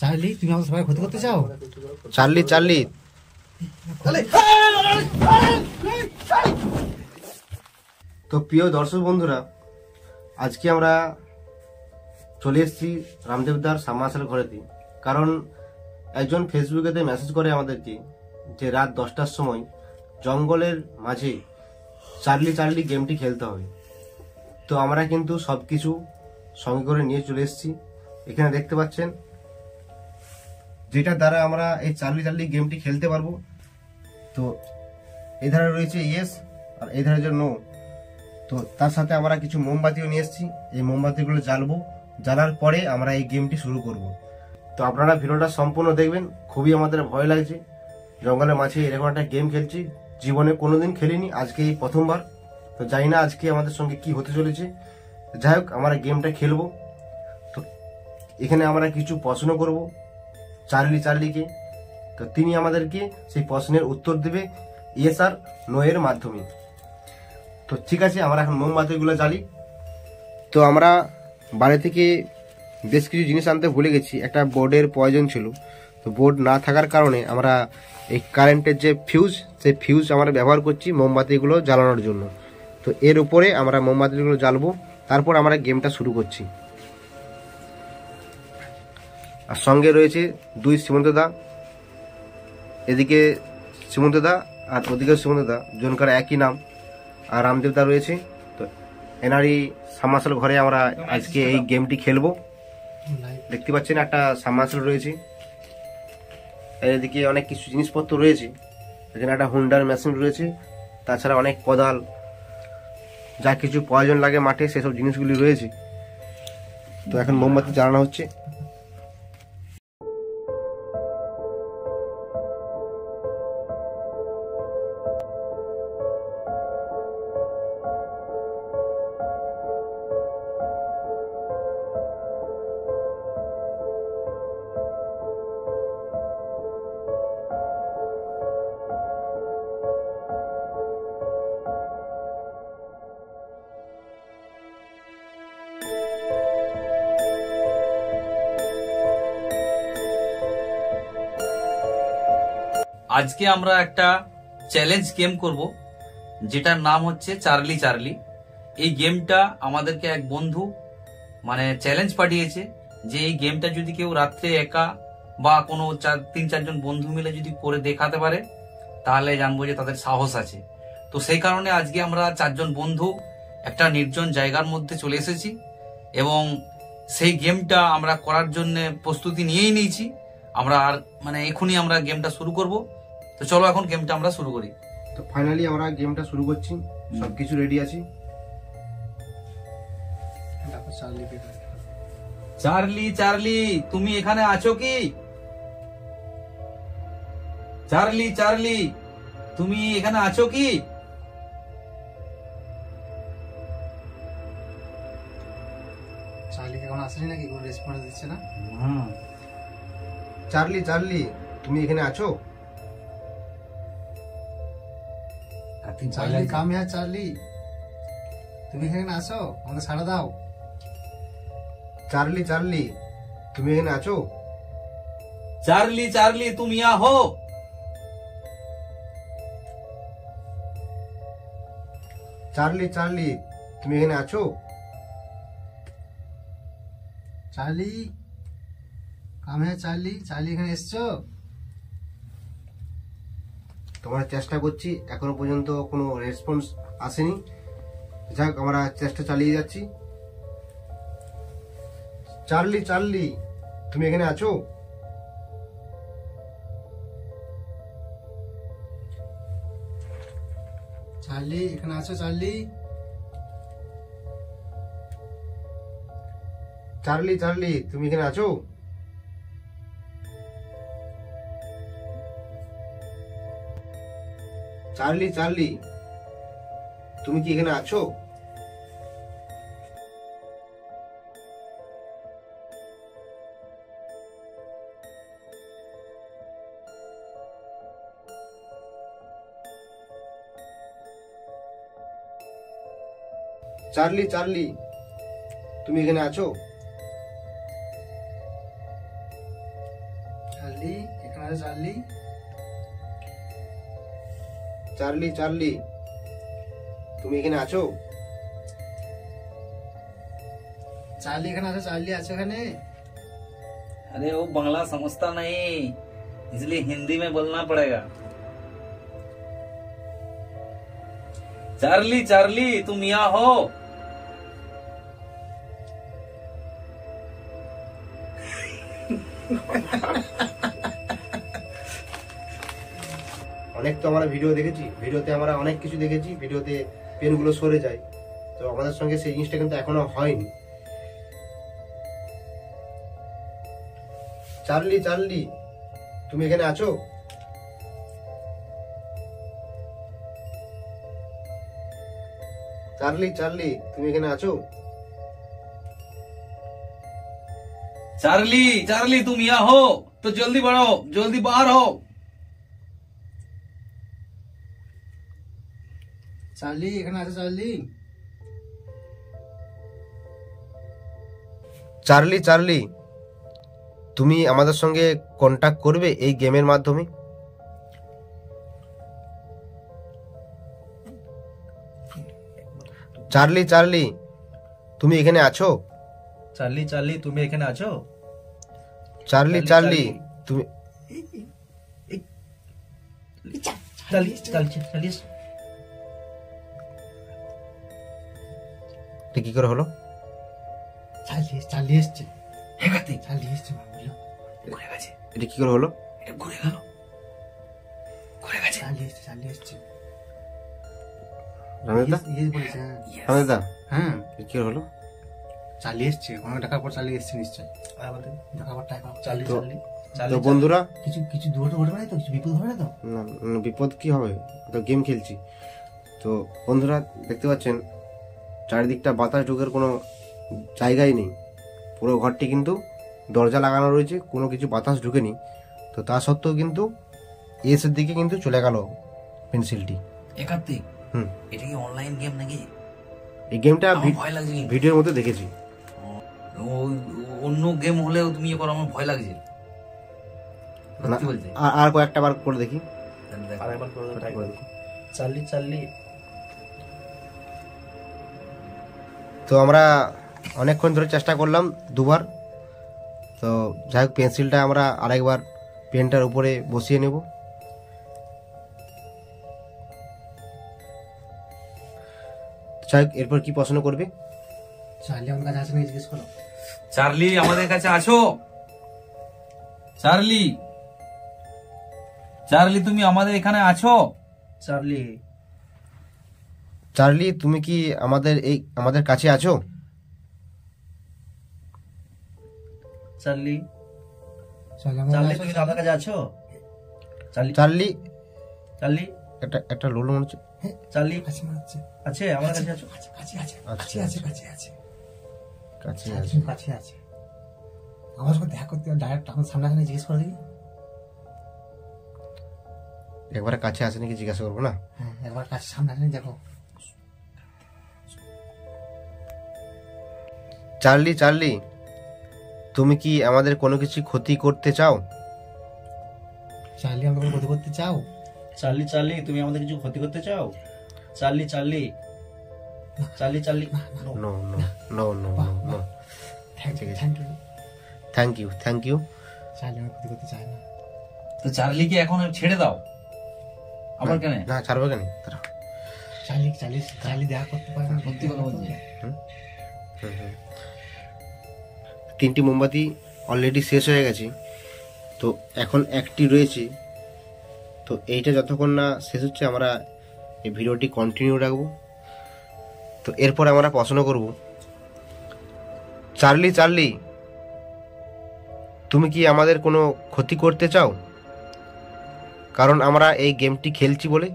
Charlie, তুমি আমাদের সবাই ক্ষতি করতে চাও? চার্লি চার্লি তো প্রিয় দর্শক বন্ধুরা, আজকে আমরা চলে এসেছি রামদেবদার সাবমার্সেল ঘরেতে। কারণ একজন ফেসবুকেতে মেসেজ করে আমাদেরকে যে রাত 10টার সময় জঙ্গলের মাঝে চার্লি চার্লি গেমটি খেলতে হবে। তো আমরা কিন্তু সবকিছু সঙ্গে করে নিয়ে চলে এসেছি। এখানে দেখতে পাচ্ছেন যেটা দ্বারা আমরা এই চার্লি চার্লি গেমটি খেলতে পারবো। তো এই ধারে রয়েছে ইয়েস আর এই ধারে নো। তো তার সাথে আমরা কিছু মোমবাতিও নিয়ে এসেছি। এই মোমবাতিগুলো জ্বালবো, জ্বালার পরে আমরা এই গেমটি শুরু করব। তো আপনারা ভিডিওটা সম্পূর্ণ দেখবেন। খুবই আমাদের ভয় লাগছে, জঙ্গলের মাঝে এরকম একটা গেম খেলছি, জীবনে কোনোদিন খেলিনি, আজকে এই প্রথমবার। তো জানি না আজকে আমাদের সঙ্গে কি হতে চলেছে। যাই হোক, আমরা গেমটা খেলবো। তো এখানে আমরা কিছু প্রশ্ন করব চার্লি চার্লিকে। তো তিনি আমাদেরকে সেই প্রশ্নের উত্তর দেবে ইয়েস আর নো এর মাধ্যমে। তো ঠিক আছে, আমরা এখন মোমবাতিগুলো জ্বালি। তো আমরা বাড়ি থেকে বেশ কিছু জিনিস আনতে ভুলে গেছি, একটা বোর্ডের প্রয়োজন ছিল। তো বোর্ড না থাকার কারণে আমরা এই কারেন্টের যে ফিউজ, সেই ফিউজ আমরা ব্যবহার করছি মোমবাতিগুলো জ্বালানোর জন্য। তো এর উপরে আমরা মোমবাতিগুলো জ্বালবো, তারপর আমরা গেমটা শুরু করছি। আর সঙ্গে রয়েছে দুই সীমন্তদা, এদিকে সীমন্তদা আর ওদিকে সীমন্তদা, জনকার একই নাম। আর রামদেবদা রয়েছে। তো এনারই সাবমার্সেল ঘরে আমরা আজকে এই গেমটি খেলবো। দেখতে পাচ্ছেন একটা সাবমার্সেল রয়েছে, এদিকে অনেক কিছু জিনিসপত্র রয়েছে। এখানে একটা হুন্ডার মেশিন রয়েছে, তাছাড়া অনেক কোদাল, যা কিছু প্রয়োজন লাগে মাঠে সেসব জিনিসগুলি রয়েছে। তো এখন মোমবাতি জ্বালানো হচ্ছে। আজকে আমরা একটা চ্যালেঞ্জ গেম করব, যেটার নাম হচ্ছে চার্লি চার্লি। এই গেমটা আমাদেরকে এক বন্ধু চ্যালেঞ্জ পাঠিয়েছে যে এই গেমটা যদি কেউ রাত্রে একা বা কোনো 3-4 জন বন্ধু মিলে যদি করে দেখাতে পারে তাহলে জানবো যে তাদের সাহস আছে। তো সেই কারণে আজকে আমরা 4 জন বন্ধু একটা নির্জন জায়গার মধ্যে চলে এসেছি এবং সেই গেমটা আমরা করার জন্য প্রস্তুতি নিয়েই নিয়েছি। আমরা আর এখনই আমরা গেমটা শুরু করব। তো চলো এখন গেমটা আমরা শুরু করি। তো ফাইনালি আমরা গেমটা শুরু করছি, সবকিছু রেডি আছি। চার্লি চার্লি, তুমি এখানে আছো কি? চার্লি চার্লি, তুমি এখানে আছো কি? চার্লি এখন আসেনি নাকি, কোনো রেসপন্স দিচ্ছে না। চার্লি চার্লি, তুমি এখানে আছো? চার্লি কাম হিয়ার, চার্লি তুমি এখানে আসো, আমাকে সাড়া দাও। চার্লি চার্লি, তুমি এখানে আছো? চার্লি চার্লি, তুমি আহো। চার্লি চার্লি, তুমি এখানে আছো? Charlie come here, Charlie Charlie এখানে এসছো? তোমরা চেষ্টা করছি, এখনো পর্যন্ত কোনো রেসপন্স আসেনি। যাক, আমরা চেষ্টা চালিয়ে যাচ্ছি। চার্লি চার্লি, তুমি এখানে আছো? চার্লি এখানে আছো? চার্লি চার্লি চার্লি, তুমি এখানে আছো? চার্লি চার্লি, তুমি কি এখানে আছো? চার্লি চার্লি, তুমি এখানে আছো? চার্লি এখানে আছে চার্লি। চার্লি চার্লি তুমি এখানে আছো? चार्ली एखाने আছে, चार्ली আছে এখানে। अरे वो बांग्ला समझता नहीं, इसलिए हिंदी में बोलना पड़ेगा। चार्ली चार्ली तुम यहाँ हो? অনেক তো আমরা ভিডিও দেখেছি, ভিডিওতে আমরা অনেক কিছু দেখেছি, ভিডিওতে পেনগুলো সরে যায়, তো আমাদের সঙ্গে সেই জিনিসটা কিন্তু এখনো হয়নি। চার্লি চার্লি তুমি এখানে আছো? চার্লি চার্লি তুমি এখানে আছো? चार्ली चार्ली तुम यहाँ हो तो जल्दी बढ़ो, जल्दी बाहर हो। चार्ली এখানে আছে, चार्ली। চার্লি চার্লি তুমি আমাদের সঙ্গে কন্টাক্ট করবে এই গেমের মাধ্যমে? চার্লি চার্লি তুমি এখানে আছো? চার্লি চার্লি তুমি এখানে আছো? চার্লি চার্লি তুমি চার্লি চার্লি চার্লি এটা কি করে হলো? चार्ली चार्ली এসছে। হেগাতে चार्ली এসছে বললো। ঘুরে গেছে, এটা কি করে হলো? এটা ঘুরে গেল, ঘুরে গেছে। चार्ली এসছে, चार्ली এসছে। রামেদা ये বলেছে হ্যাঁ। রামেদা হ্যাঁ এটা কি করে হলো? चार्ली এসছে, অনেক টাকার পর চার্লি এসছে নিশ্চয়। আমাদের টাকার পর টাকা চার্লি তো- চার্লি তো চার্লি বন্ধুরা কিছু কিছু দুটো ঘটবে না তো, কিছু বিপদ হবে না তো? না, বিপদ কি হবে, তো গেম খেলছি। তো বন্ধুরা দেখতে পাচ্ছেন চারিদিকটা বাতাস ঢোকার কোনো জায়গাই নেই, পুরো ঘরটি কিন্তু দরজা লাগানো রয়েছে, কোনো কিছু বাতাস ঢুকেনি। তো তা সত্ত্বেও কিন্তু এসের দিকে কিন্তু চলে গেল পেন্সিলটি। একাত্তি হুম এটা কি অনলাইন গেম নাকি? এই গেমটা আমার ভয় লাগছে কিন্তু। ভিডিওর মধ্যে দেখেছি। অন্য গেম হলেও তুমি এ করো, আমার ভয় লাগছে না, সত্যি বলছে। আর কয়েকটা বার করে দেখি। আরেকবার করে ট্রাই করে দেখো। চার্লি চার্লি তো আমরা অনেকক্ষণ ধরে চেষ্টা করলাম দুবার, তো যাই হোক পেন্সিলটা আমরা আরেকবার পেনটার উপরে বসিয়ে নেব। যাই হোক এরপর কি প্রশ্ন করবে? চার্লি আমার কাছে আছে নাকি জিজ্ঞেস করো। চার্লি আমাদের কাছে আছো? চার্লি চার্লি তুমি আমাদের এখানে আছো? চার্লি চার্লি তুমি কি আমাদের কাছে আছো? চার্লি চার্লি আমার চার্লি কাছে তুমি আমার কাছে আছো? চার্লি চার্লি চার্লি একটা লোল মনে হচ্ছে। চার্লি কাছে মারছে। আছে আমার কাছে আছো? কাছে কাছে আছে, আচ্ছা, কাছে আছে, কাছে আছে, কাছে চার্লি আছে। কাছে আছে। আমার সঙ্গে দেখা করতে ডাইরেক্ট আমার সামনাসামনি জিজ্ঞেস করে দেখি। একবারে কাছে আছে নাকি জিজ্ঞাসা করবো না? হ্যাঁ একবার কাছে সামনাসামনি দেখো। চার্লি চার্লি তুমি কি আমাদের কোনো কিছু ক্ষতি করতে চাও? চার্লি আমাকে ক্ষতি করতে চাও? চার্লি চার্লি তুমি আমাদের কিছু ক্ষতি করতে চাও? Charlie Charlie Charlie Charlie no no no no no thank ঠিক ইউ, আছে। Thank you. Thank you thank you. Charlie আমাকে ক্ষতি করতে চায় না। তো চার্লিকে এখন ছেড়ে দাও, আবার কেন? না ছাড়বো কেন? দাঁড়াও। চার্লি চার্লি চার্লি দেখা করতে পারে না, সত্যি কথা বলছি। তিনটি মোমবাতি অলরেডি শেষ হয়ে গেছে, তো এখন একটি রয়েছে। তো এইটা যতক্ষণ না শেষ হচ্ছে আমরা এই ভিডিওটি কন্টিনিউ রাখবো। তো এরপর আমরা প্রশ্ন করব, চার্লি চার্লি তুমি কি আমাদের কোনো ক্ষতি করতে চাও, কারণ আমরা এই গেমটি খেলছি বলে?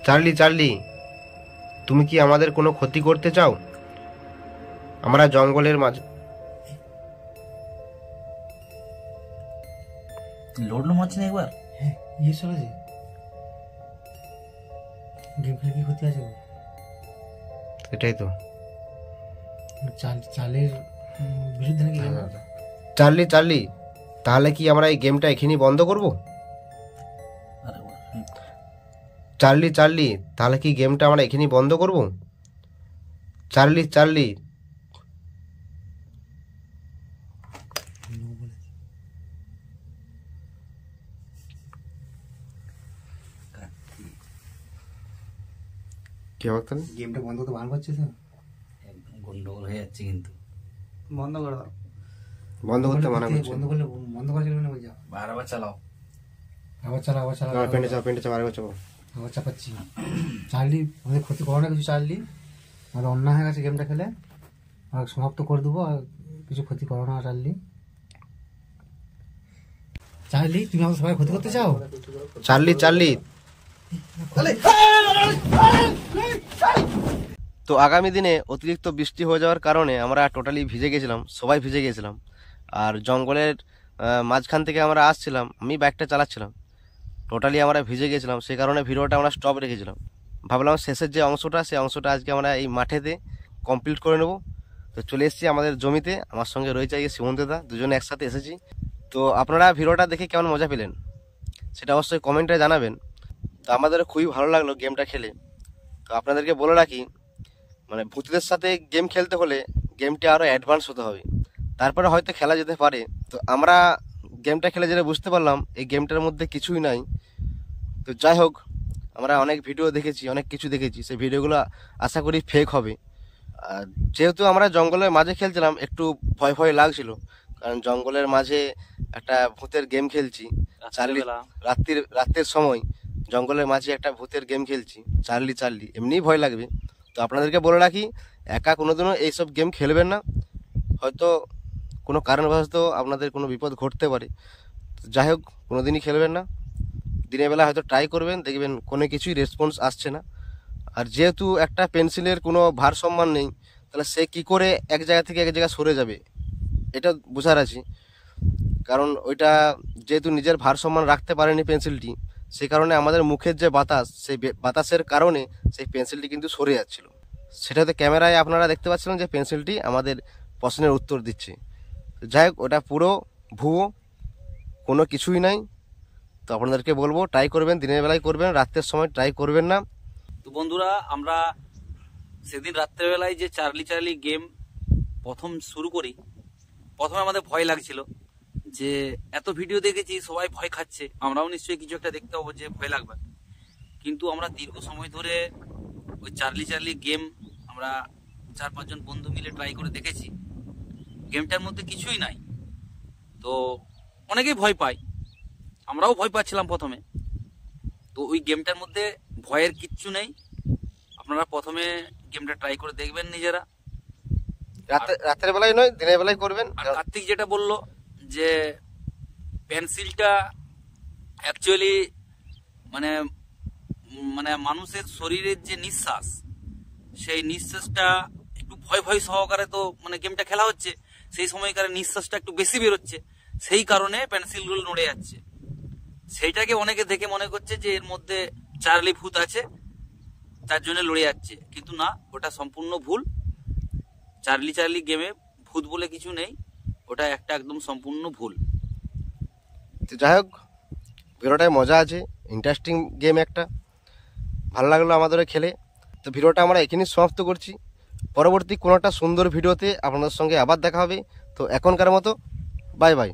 চার্লি চার্লি তুমি কি আমাদের কোনো ক্ষতি করতে চাও? আমরা জঙ্গলের মাঝে লোড লো মারছি না একবার। হ্যাঁ ইয়ে চলেছে। গেম খেলে কি ক্ষতি আছে? এটাই তো চালের বিরুদ্ধে নাকি game টা? চার্লি চার্লি, তাহলে কি আমরা এই গেমটা এখানেই বন্ধ করব? চার্লি চার্লি, তাহলে কি গেমটা আমরা এখানেই বন্ধ করব? চার্লি চার্লি, কি হবে তাহলে? গেমটা বন্ধ করতে বারণ করছিস তো? একদম গন্ডগোল হয়ে যাচ্ছে কিন্তু। বন্ধ করে দাও। বন্ধ করতে মানা করছে। বন্ধ করলে বন্ধ করা যাবে না বলছি। বারবার চালাও। আবার চালা আবার চালা পেন্টে চাপ আরেকবার চাপো। আবার চাপাচ্ছি। চার্লি আমাদের ক্ষতি করো না কিছু চার্লি, আমাদের অন্যায় হয়ে গেছে গেমটা খেলে, আর সমাপ্ত করে দেবো, আর কিছু ক্ষতি করো না চার্লি। চার্লি তুমি আমাদের সবাই ক্ষতি করতে চাও? চার্লি চার্লি, তো আগামী দিনে অতিরিক্ত বৃষ্টি হয়ে যাওয়ার কারণে আমরা টোটালি ভিজে গেছিলাম, সবাই ভিজে গেছিলাম। আর জঙ্গলের মাঝখান থেকে আমরা আসছিলাম, আমি বাইকটা চালাচ্ছিলাম, টোটালি আমরা ভিজে গেছিলাম। সেই কারণে ভিডিওটা আমরা স্টপ রেখেছিলাম। ভাবলাম শেষের যে অংশটা, সেই অংশটা আজকে আমরা এই মাঠেতে কমপ্লিট করে নেব। তো চলে এসেছি আমাদের জমিতে, আমার সঙ্গে রয়েছে আজকে সুমন্তদা, দুজনে একসাথে এসেছি। তো আপনারা ভিডিওটা দেখে কেমন মজা পেলেন সেটা অবশ্যই কমেন্টে জানাবেন। তো আমাদের খুবই ভালো লাগলো গেমটা খেলে। তো আপনাদেরকে বলে রাখি, মানে ভূতদের সাথে গেম খেলতে হলে গেমটা আরও অ্যাডভান্স হতে হবে, তারপরে হয়তো খেলা যেতে পারে। তো আমরা গেমটা খেলে যেটা বুঝতে পারলাম, এই গেমটার মধ্যে কিছুই নাই। তো যাই হোক, আমরা অনেক ভিডিও দেখেছি, অনেক কিছু দেখেছি, সেই ভিডিওগুলো আশা করি ফেক হবে। আর যেহেতু আমরা জঙ্গলের মাঝে খেলছিলাম, একটু ভয় ভয় লাগছিল, কারণ জঙ্গলের মাঝে একটা ভূতের গেম খেলছি। চার্লি, রাত্রের সময় জঙ্গলের মাঝে একটা ভূতের গেম খেলছি, চার্লি চার্লি, এমনিই ভয় লাগবে। তো আপনাদেরকে বলে রাখি, একা কোনোদিনও এইসব গেম খেলবেন না, হয়তো কোনো কারণবশত আপনাদের কোনো বিপদ ঘটতে পারে। যাই হোক, কোনোদিনই খেলবেন না। দিনের বেলা হয়তো ট্রাই করবেন, দেখবেন কোনো কিছুই রেসপন্স আসছে না। আর যেহেতু একটা পেন্সিলের কোনো ভারসাম্য নেই, তাহলে সে কি করে এক জায়গা থেকে এক জায়গায় সরে যাবে, এটা বোঝার আছে। কারণ ওইটা যেহেতু নিজের ভারসাম্য রাখতে পারেনি পেন্সিলটি, সেই কারণে আমাদের মুখের যে বাতাস, সেই বাতাসের কারণে সেই পেন্সিলটি কিন্তু সরে যাচ্ছিল। সেটাতে ক্যামেরায় আপনারা দেখতে পাচ্ছিলেন যে পেন্সিলটি আমাদের প্রশ্নের উত্তর দিচ্ছে। যাই হোক, ওটা পুরো ভুয়ো, কোনো কিছুই নাই। তো আপনাদেরকে বলবো, ট্রাই করবেন, দিনের বেলায় করবেন, রাত্রের সময় ট্রাই করবেন না। তো বন্ধুরা, আমরা সেদিন রাত্রেবেলায় যে চার্লি চার্লি গেম প্রথম শুরু করি, প্রথমে আমাদের ভয় লাগছিল যে এত ভিডিও দেখেছি, সবাই ভয় খাচ্ছে, আমরাও নিশ্চয়ই কিছু একটা দেখতে পাবো যে ভয় লাগবে। কিন্তু আমরা দীর্ঘ সময় ধরে ওই চার্লি চার্লি গেম আমরা 4-5 জন বন্ধু মিলে ট্রাই করে দেখেছি, গেমটার মধ্যে কিছুই নাই। তো অনেকেই ভয় পায়, আমরাও ভয় পাচ্ছিলাম প্রথমে। তো ওই গেমটার মধ্যে ভয়ের কিচ্ছু নেই। আপনারা প্রথমে গেমটা ট্রাই করে দেখবেন নিজেরা। রাতের বেলায় নয়, দিনের বেলায় করবেন। আর কার্তিক যেটা বললো যে পেন্সিলটা অ্যাকচুয়ালি মানে মানে মানুষের শরীরের যে নিঃশ্বাস, সেই নিঃশ্বাসটা একটু ভয় ভয় সহকারে তো মানে গেমটা খেলা হচ্ছে, সেই সময়কার নিঃশ্বাসটা একটু বেশি বেরোচ্ছে, সেই কারণে পেন্সিলগুলো নড়ে যাচ্ছে। সেইটাকে অনেকে দেখে মনে করছে যে এর মধ্যে চার্লি ভূত আছে, তার জন্য লড়ে যাচ্ছে, কিন্তু না, ওটা সম্পূর্ণ ভুল। চার্লি চার্লি গেমে ভূত বলে কিছু নেই, ওটা একটা একদম সম্পূর্ণ ভুল। তো যাই হোক, ভিডিওটায় মজা আছে, ইন্টারেস্টিং গেম একটা, ভালো লাগলো আমাদের খেলে। তো ভিডিওটা আমরা এখানেই সমাপ্ত করছি। পরবর্তী কোনো একটা সুন্দর ভিডিওতে আপনাদের সঙ্গে আবার দেখা হবে। তো এখনকার মতো বাই বাই।